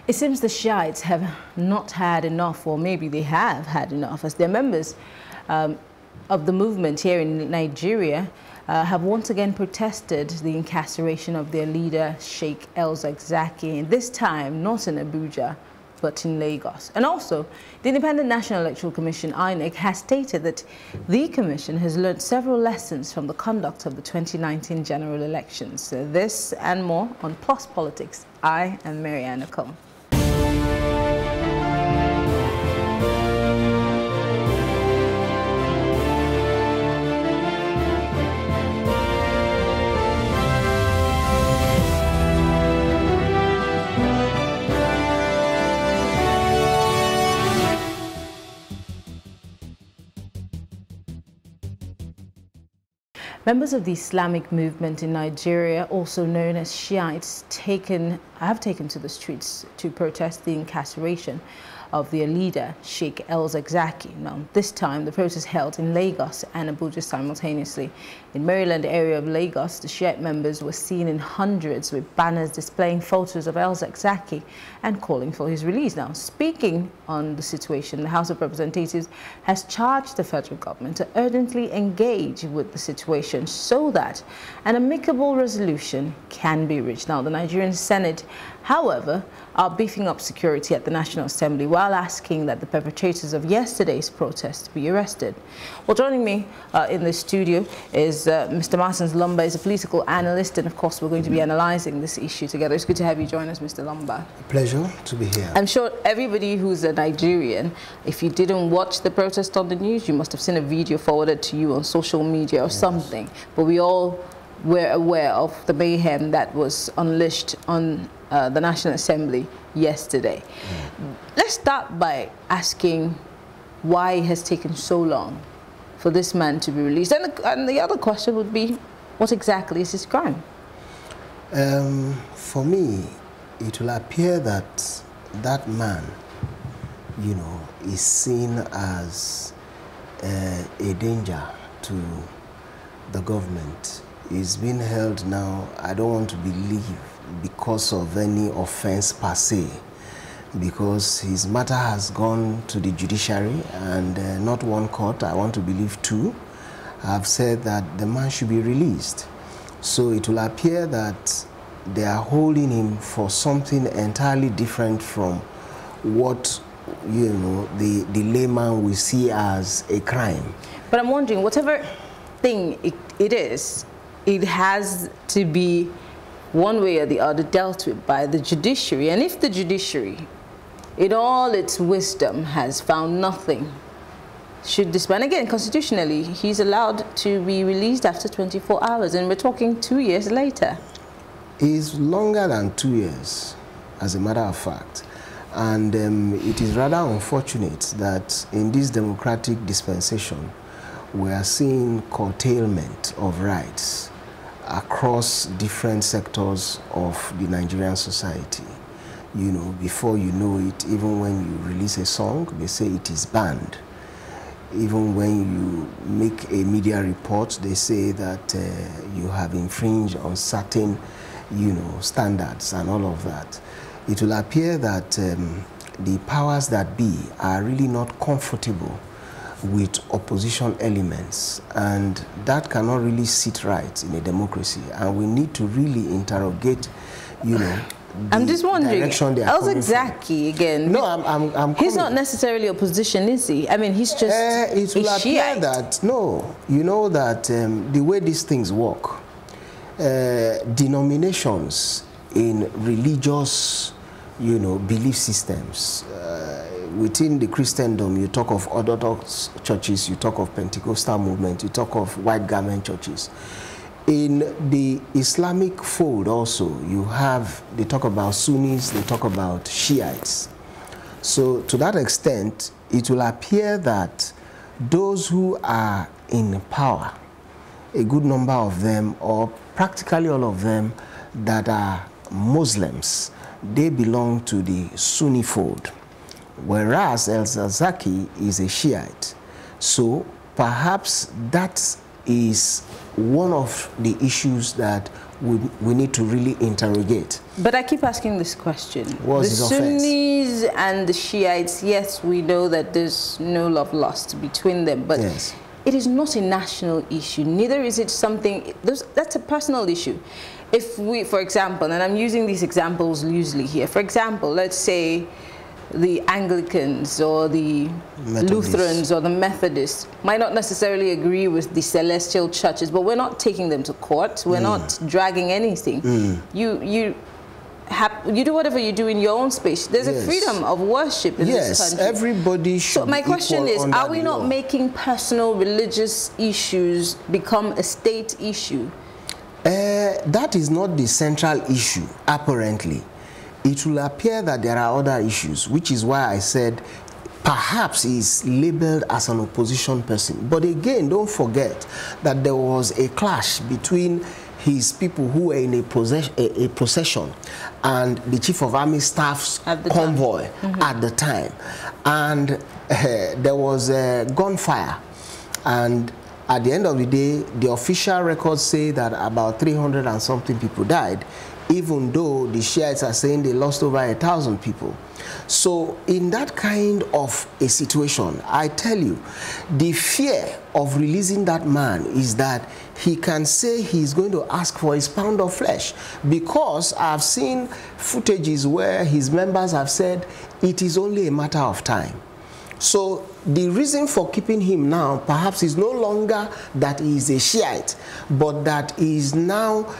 It seems the Shiites have not had enough, or maybe they have had enough, as their members of the movement here in Nigeria have once again protested the incarceration of their leader, Sheikh Zakzaky, and this time not in Abuja, but in Lagos. And also, the Independent National Electoral Commission, INEC, has stated that the commission has learned several lessons from the conduct of the 2019 general elections. So this and more on Plus Politics. I am Maryann Okon. Members of the Islamic movement in Nigeria, also known as Shiites, have taken to the streets to protest the incarceration of their leader, Sheikh Zakzaky. Now, this time, the protest held in Lagos and Abuja simultaneously. In Maryland area of Lagos, the Shiite members were seen in hundreds with banners displaying photos of Zakzaky and calling for his release. Now, speaking on the situation, the House of Representatives has charged the federal government to urgently engage with the situation so that an amicable resolution can be reached. Now, the Nigerian Senate, however, are beefing up security at the National Assembly while asking that the perpetrators of yesterday's protest be arrested. Well, joining me in the studio is Mr. Martin Lumba. He's a political analyst, and of course we're going to be analyzing this issue together. It's good to have you join us, Mr. Lumba. A pleasure to be here. I'm sure everybody who's a Nigerian, if you didn't watch the protest on the news, you must have seen a video forwarded to you on social media or something. But we all were aware of the mayhem that was unleashed on the National Assembly yesterday. Let's start by asking why it has taken so long for this man to be released. And the other question would be, what exactly is his crime? For me, it will appear that that man, you know, is seen as a danger to the government. He's been held now, I don't want to believe, because of any offense per se, because his matter has gone to the judiciary, and not one court, I want to believe two, have said that the man should be released. So it will appear that they are holding him for something entirely different from what, you know, the layman will see as a crime. But I'm wondering, whatever thing it is, it has to be one way or the other dealt with by the judiciary. And if the judiciary, in all its wisdom, has found nothing, should this man, again, constitutionally, he's allowed to be released after 24 hours, and we're talking 2 years later. It's longer than 2 years, as a matter of fact. And it is rather unfortunate that in this democratic dispensation, we are seeing curtailment of rights across different sectors of the Nigerian society. You know, before you know it, even when you release a song, they say it is banned. Even when you make a media report, they say that you have infringed on certain, you know, standards and all of that. It will appear that the powers that be are really not comfortable with opposition elements, and that cannot really sit right in a democracy, and we need to really interrogate, you know, I'm just wondering, Zakzaky again. No, I'm he's not necessarily opposition, is he? I mean, he's just it will appear that, no, you know that the way these things work, denominations in religious, you know, belief systems, within the Christendom, you talk of Orthodox churches, you talk of Pentecostal movement, you talk of white garment churches. In the Islamic fold also, you have, they talk about Sunnis, they talk about Shiites. So to that extent, it will appear that those who are in power, a good number of them, or practically all of them that are Muslims, they belong to the Sunni fold, whereas Zakzaky is a Shiite. So perhaps that is one of the issues that we need to really interrogate. But I keep asking this question. The Sunnis and the Shiites, yes, we know that there's no love lost between them, but yes, it is not a national issue. Neither is it something, that's a personal issue. If we, for example, and I'm using these examples loosely here, for example, let's say the Anglicans or the Methodists, Lutherans or the Methodists might not necessarily agree with the celestial churches, but we're not taking them to court. We're not dragging anything. You do whatever you do in your own space. There's a freedom of worship in this country. Yes, everybody should. So my question is, are we not making personal religious issues become a state issue? That is not the central issue, apparently. It will appear that there are other issues, which is why I said perhaps he's labeled as an opposition person. But again, don't forget that there was a clash between his people who were in a procession and the Chief of Army Staff's convoy at the time. And there was a gunfire. And at the end of the day, the official records say that about 300 and something people died, even though the Shiites are saying they lost over 1,000 people. So in that kind of a situation, I tell you, the fear of releasing that man is that he can say he's going to ask for his pound of flesh, because I've seen footages where his members have said it is only a matter of time. So the reason for keeping him now perhaps is no longer that he is a Shiite, but that he is now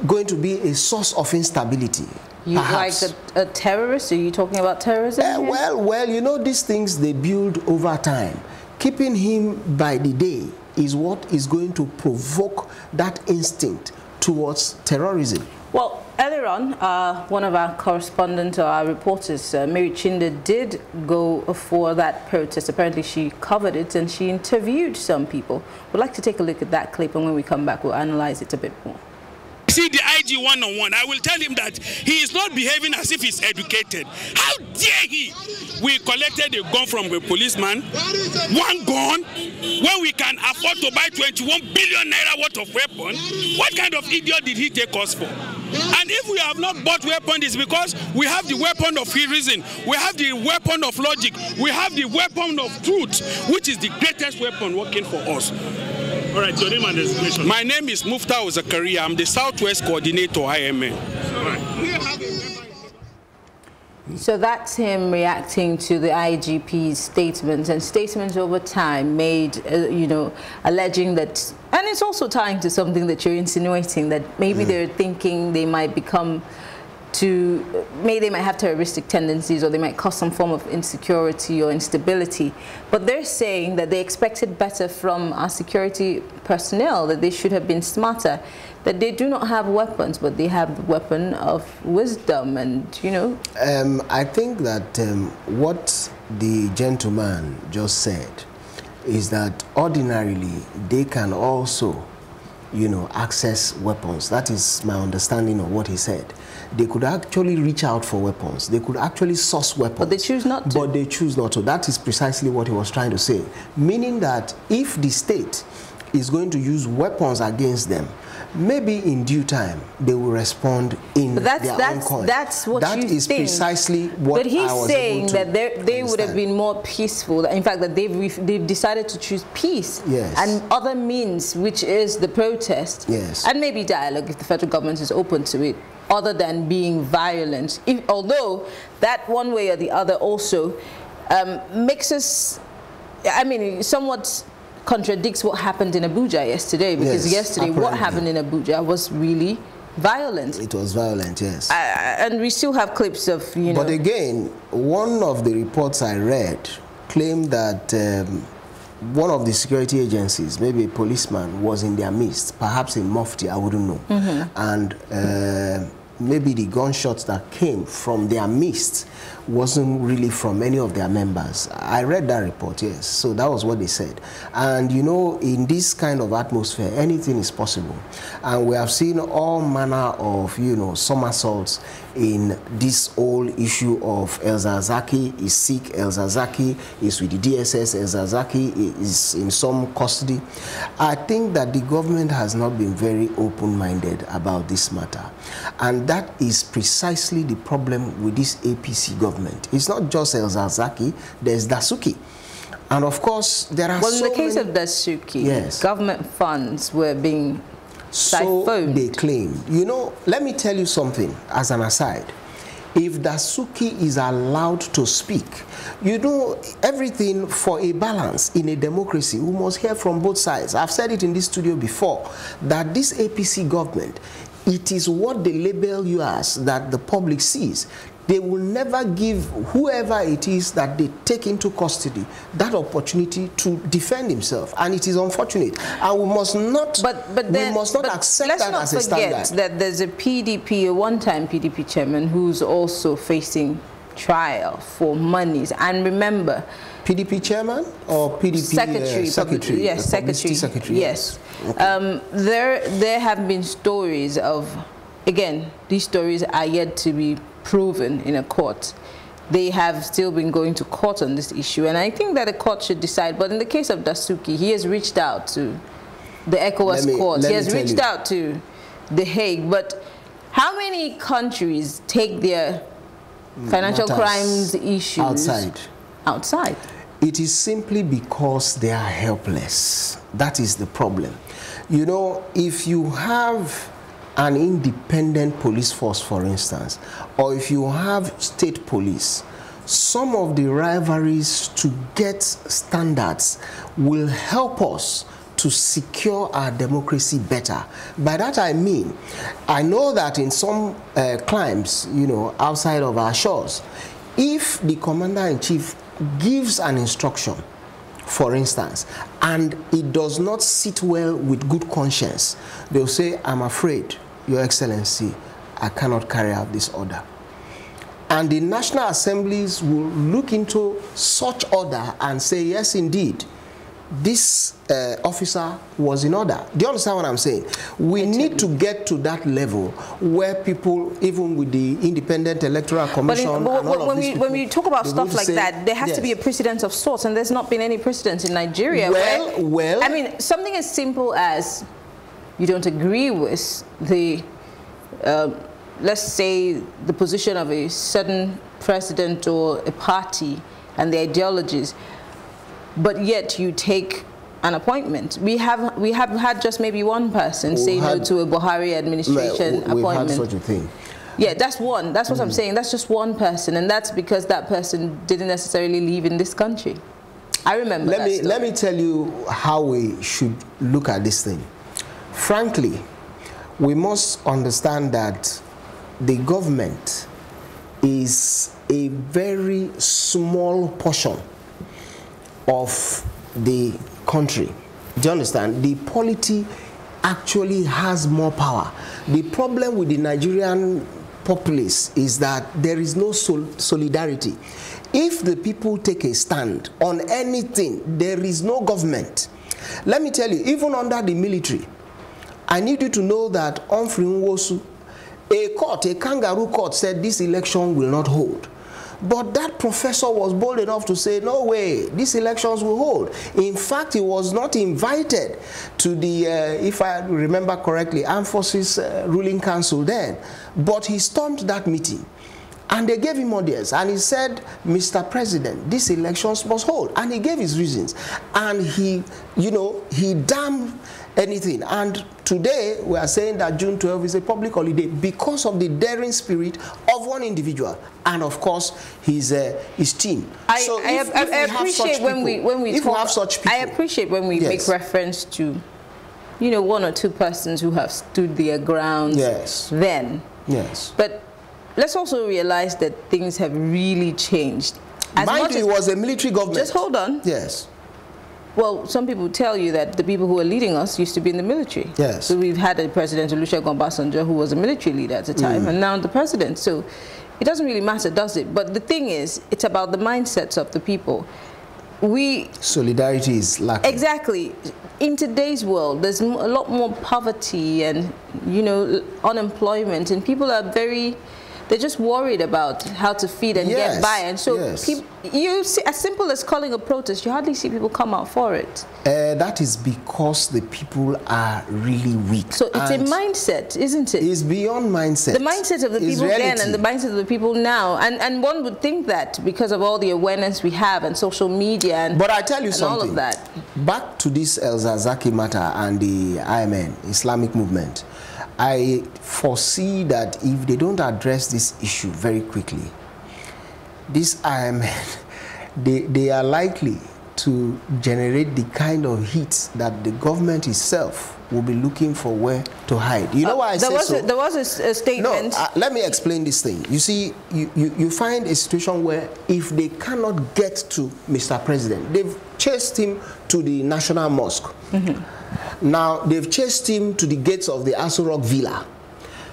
going to be a source of instability. You like a terrorist? Are you talking about terrorism? Well, you know, these things, they build over time. Keeping him by the day is what is going to provoke that instinct towards terrorism. Well, earlier on, one of our correspondents or our reporters, Mary Chinda, did go for that protest. Apparently, she covered it and she interviewed some people. We'd like to take a look at that clip, and when we come back, we'll analyze it a bit more. See the IG one-on-one, I will tell him that he is not behaving as if he's educated. How dare he? We collected a gun from a policeman, one gun, when we can afford to buy 21 billion naira worth of weapon. What kind of idiot did he take us for? And if we have not bought weapons, it's because we have the weapon of reason, we have the weapon of logic, we have the weapon of truth, which is the greatest weapon working for us. All right, your name and designation. My name is Muftau Zakzaky. I'm the Southwest Coordinator, IMN. All right. So that's him reacting to the IGP's statements, and statements over time made, you know, alleging that, and it's also tying to something that you're insinuating, that maybe they're thinking they might become maybe they might have terroristic tendencies, or they might cause some form of insecurity or instability. But they're saying that they expected better from our security personnel, that they should have been smarter, that they do not have weapons, but they have the weapon of wisdom, and, you know. I think that what the gentleman just said is that ordinarily they can also, you know, access weapons. That is my understanding of what he said. They could actually reach out for weapons. They could actually source weapons. But they choose not to. But they choose not to. That is precisely what he was trying to say. Meaning that if the state is going to use weapons against them, maybe in due time they will respond in their own coin. That's what that you is think. Precisely what But he's I was saying able to that they would have been more peaceful. In fact, that they've decided to choose peace and other means, which is the protest, and maybe dialogue if the federal government is open to it, other than being violent. Although that one way or the other also makes us, I mean, somewhat contradicts what happened in Abuja yesterday, because yesterday what happened in Abuja was really violent. It was violent, yes. And we still have clips of, you know. But again, one of the reports I read claimed that one of the security agencies, maybe a policeman, was in their midst, perhaps a mufti, I wouldn't know. And maybe the gunshots that came from their midst wasn't really from any of their members. I read that report, yes. So that was what they said. And you know, in this kind of atmosphere, anything is possible. And we have seen all manner of, you know, somersaults in this whole issue of Zakzaky is sick, Zakzaky is with the DSS, Zakzaky is in some custody. I think that the government has not been very open-minded about this matter. And that is precisely the problem with this APC government. It's not just Zakzaky, there's Zakzaky. And of course, there are in the case of Zakzaky, yes, government funds were being siphoned. So they claim. You know, let me tell you something as an aside. If Zakzaky is allowed to speak, you know, everything for a balance in a democracy, we must hear from both sides. I've said it in this studio before, that this APC government, it is what they label you as that the public sees. They will never give whoever it is that they take into custody that opportunity to defend himself, and it is unfortunate. And we must not, we must not accept that as a standard. Let's not forget that there's a PDP, a one-time PDP chairman, who's also facing trial for monies. And remember, PDP chairman or PDP secretary? Yes, secretary. Yes. Okay. There have been stories of, again, these stories are yet to be proven in a court. They have still been going to court on this issue, and I think that the court should decide. But in the case of Zakzaky, he has reached out to the ECOWAS court. He has reached out to The Hague. But how many countries take their financial crimes issues outside? It is simply because they are helpless. That is the problem. You know, if you have an independent police force, for instance, or if you have state police, some of the rivalries to get standards will help us to secure our democracy better. By that I mean, I know that in some crimes, you know, outside of our shores, if the commander-in-chief gives an instruction, for instance, and it does not sit well with good conscience, they'll say, I'm afraid, Your Excellency, I cannot carry out this order. And the National Assemblies will look into such order and say, yes, indeed, this officer was in order. Do you understand what I'm saying? We need to get to that level where people, even with the Independent Electoral Commission, when we talk about stuff like that, there has to be a precedent of sorts, and there's not been any precedent in Nigeria. I mean, something as simple as you don't agree with the, let's say, the position of a certain president or a party and the ideologies, but yet you take an appointment. We have had just maybe one person say no to a Buhari administration appointment. We've had such a thing. Yeah, that's one. That's what I'm saying. That's just one person, and that's because that person didn't necessarily live in this country. I remember Let me tell you how we should look at this thing. Frankly, we must understand that the government is a very small portion of the country. Do you understand? The polity actually has more power. The problem with the Nigerian populace is that there is no solidarity. If the people take a stand on anything, there is no government. Let me tell you, even under the military, I need you to know that a kangaroo court said this election will not hold. But that professor was bold enough to say, no way, these elections will hold. In fact, he was not invited to the, if I remember correctly, Armed Forces Ruling Council then. But he stormed that meeting. And they gave him orders. And he said, Mr. President, these elections must hold. And he gave his reasons. And he, you know, he damned anything. And today, we are saying that June 12 is a public holiday because of the daring spirit of one individual. And of course, his team. I appreciate when we make reference to, you know, one or two persons who have stood their ground then. Yes. But let's also realize that things have really changed. Mind you, it was a military government. Just hold on. Yes. Well, some people tell you that the people who are leading us used to be in the military. Yes. So we've had a President, Olusegun Obasanjo, who was a military leader at the time, and now the president. So it doesn't really matter, does it? But the thing is, it's about the mindsets of the people. Solidarity is lacking. Exactly. In today's world, there's a lot more poverty and, you know, unemployment, and people are very they're just worried about how to feed and get by. And so you see, as simple as calling a protest, you hardly see people come out for it. That is because the people are really weak. So it's a mindset, isn't it? It's beyond mindset. The mindset of the people then and the mindset of the people now. And one would think that because of all the awareness we have and social media and, but I tell you something, all of that. Back to this Zakzaky matter and the IMN, Islamic movement, I foresee that if they don't address this issue very quickly, this IMN, they are likely to generate the kind of heat that the government itself will be looking for where to hide. You know why I say so? There was a statement. No, let me explain this thing. You see, you find a situation where if they cannot get to Mr. President, they've chased him to the National Mosque. Now, they've chased him to the gates of the Aso Rock Villa.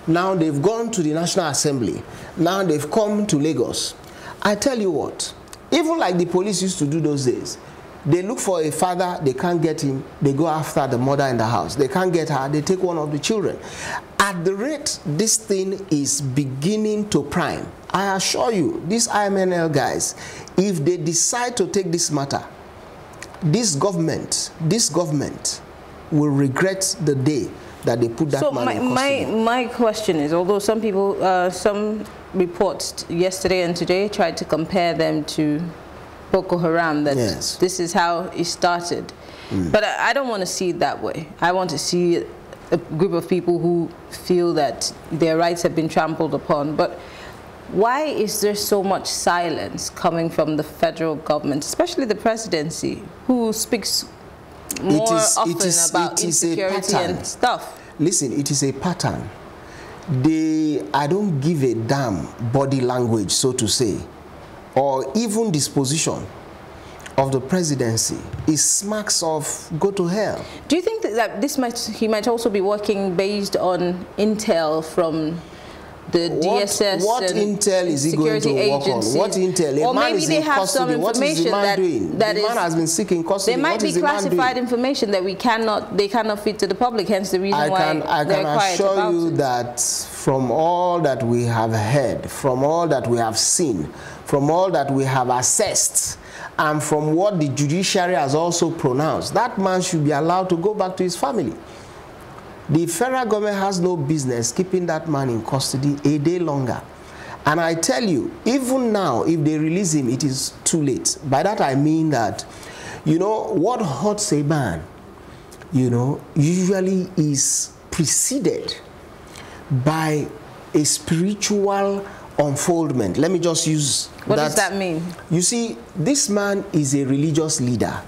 Now, they've gone to the National Assembly. Now, they've come to Lagos. I tell you what, even like the police used to do those days, they look for a father, they can't get him, they go after the mother in the house. They can't get her, they take one of the children. At the rate this thing is beginning to prime, I assure you, these IMNL guys, if they decide to take this matter, this government will regret the day that they put that man in custody. My question is, although some people, some reports yesterday and today tried to compare them to Boko Haram, that this is how it started. But I don't want to see it that way. I want to see a group of people who feel that their rights have been trampled upon. But why is there so much silence coming from the federal government, especially the presidency, who speaks more often about insecurity and stuff? Listen, it is a pattern. I don't give a damn body language, so to say, or even disposition of the presidency. It smacks of go to hell. Do you think that he might also be working based on intel from the DSS? What intel is he going to work on? What intel? Or maybe they have some information that the man has been seeking custody. There might be classified information that they cannot feed to the public. Hence the reason why I can assure you that from all that we have heard, from all that we have seen, from all that we have assessed, and from what the judiciary has also pronounced, that man should be allowed to go back to his family. The federal government has no business keeping that man in custody a day longer. And I tell you, even now, if they release him, it is too late. By that I mean that, you know, what hurts a man, you know, usually is preceded by a spiritual unfoldment. Let me just use What does that mean? You see, this man is a religious leader.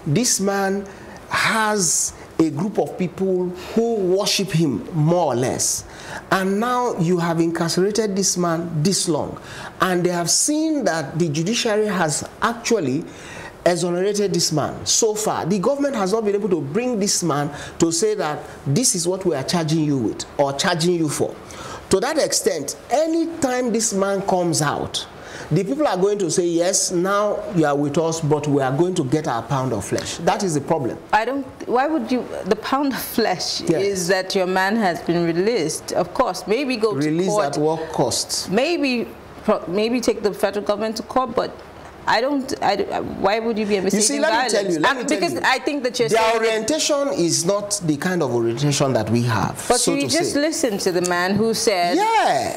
This man has a group of people who worship him more or less. And now you have incarcerated this man this long. And they have seen that the judiciary has actually exonerated this man. So far, the government has not been able to bring this man to say that this is what we are charging you with or charging you for. To that extent, anytime this man comes out, the people are going to say, yes, now you are with us, but we are going to get our pound of flesh. That is the problem. Why would you, the pound of flesh is that your man has been released. Of course, maybe go to court. Released at what cost? Maybe take the federal government to court, but why would you be a mistake? You see, let me tell you. Because I think that their orientation is not the kind of orientation that we have. But you just listen to the man who said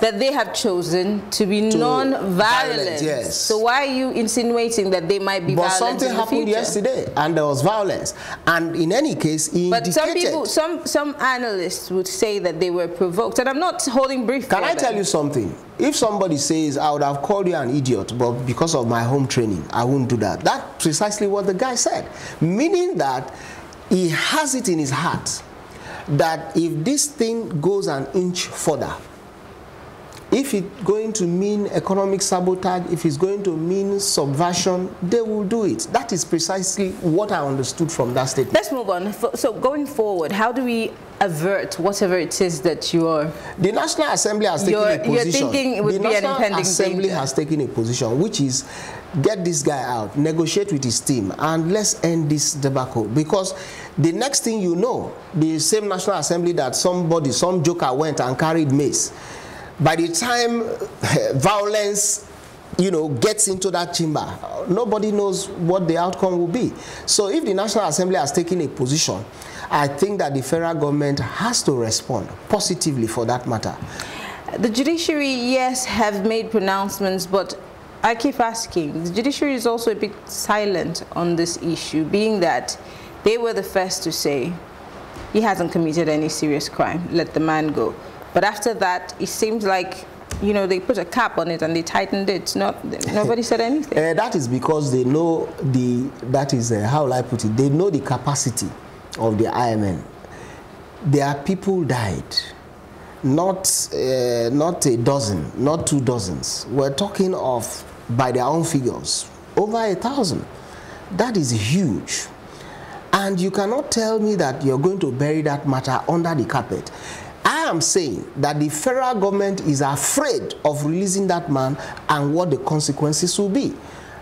that they have chosen to be non-violent. Yes. So why are you insinuating that they might be violent in the future? But something happened yesterday, and there was violence. And in any case, some analysts would say that they were provoked, and I'm not holding brief. Can I tell you something? If somebody says, I would have called you an idiot, but because of my home training, I wouldn't do that. That's precisely what the guy said. Meaning that he has it in his heart that if this thing goes an inch further, if it's going to mean economic sabotage, if it's going to mean subversion, they will do it. That is precisely what I understood from that statement. Let's move on. So going forward, how do we avert whatever it is that you're... The National Assembly has taken a position. You're thinking it would be an impending danger. The National Assembly has taken a position, which is get this guy out, negotiate with his team, and let's end this debacle. Because the next thing you know, the same National Assembly that some joker went and carried mace, By the time violence, you know, gets into that chamber, nobody knows what the outcome will be. So if the National Assembly has taken a position, I think that the federal government has to respond positively for that matter. The judiciary, yes, have made pronouncements, but I keep asking, the judiciary is also a bit silent on this issue, being that they were the first to say he hasn't committed any serious crime, let the man go. But after that, it seems like, you know, they put a cap on it and they tightened it. Nobody said anything. That is because they know how will I put it, they know the capacity of the IMN. There are people died, not a dozen, not 2 dozens. We're talking of, by their own figures, over 1,000. That is huge. And you cannot tell me that you're going to bury that matter under the carpet. I am saying that the federal government is afraid of releasing that man and what the consequences will be.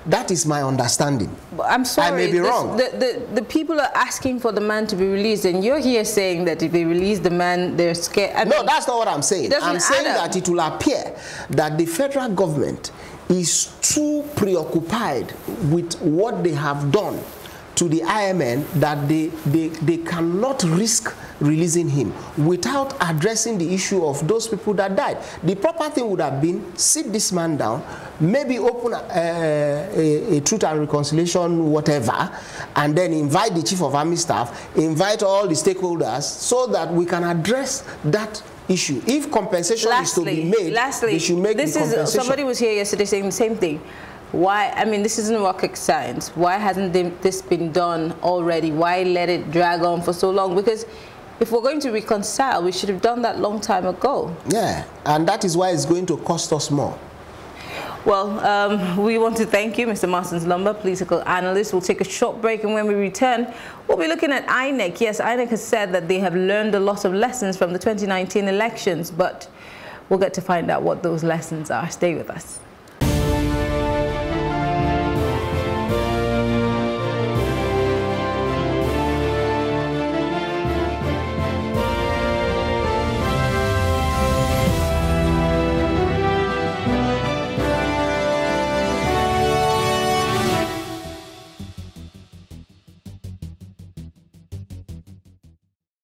That is my understanding. I'm sorry, I may be wrong. The people are asking for the man to be released, and you're here saying that if they release the man, they're scared. No, that's not what I'm saying. I'm saying that it will appear that the federal government is too preoccupied with what they have done to the IMN that they cannot risk releasing him without addressing the issue of those people that died. The proper thing would have been sit this man down, maybe open a truth and reconciliation whatever, and then invite the Chief of Army Staff, invite all the stakeholders so that we can address that issue. If compensation is to be made, they should make the compensation. Somebody was here yesterday saying the same thing. Why? I mean, this isn't rocket science. Why hasn't this been done already? Why let it drag on for so long? Because if we're going to reconcile, we should have done that long time ago. Yeah, and that is why it's going to cost us more. Well, we want to thank you, Mr. Martins Lumber, political analyst. We'll take a short break, and when we return, we'll be looking at INEC. Yes, INEC has said that they have learned a lot of lessons from the 2019 elections, but we'll get to find out what those lessons are. Stay with us.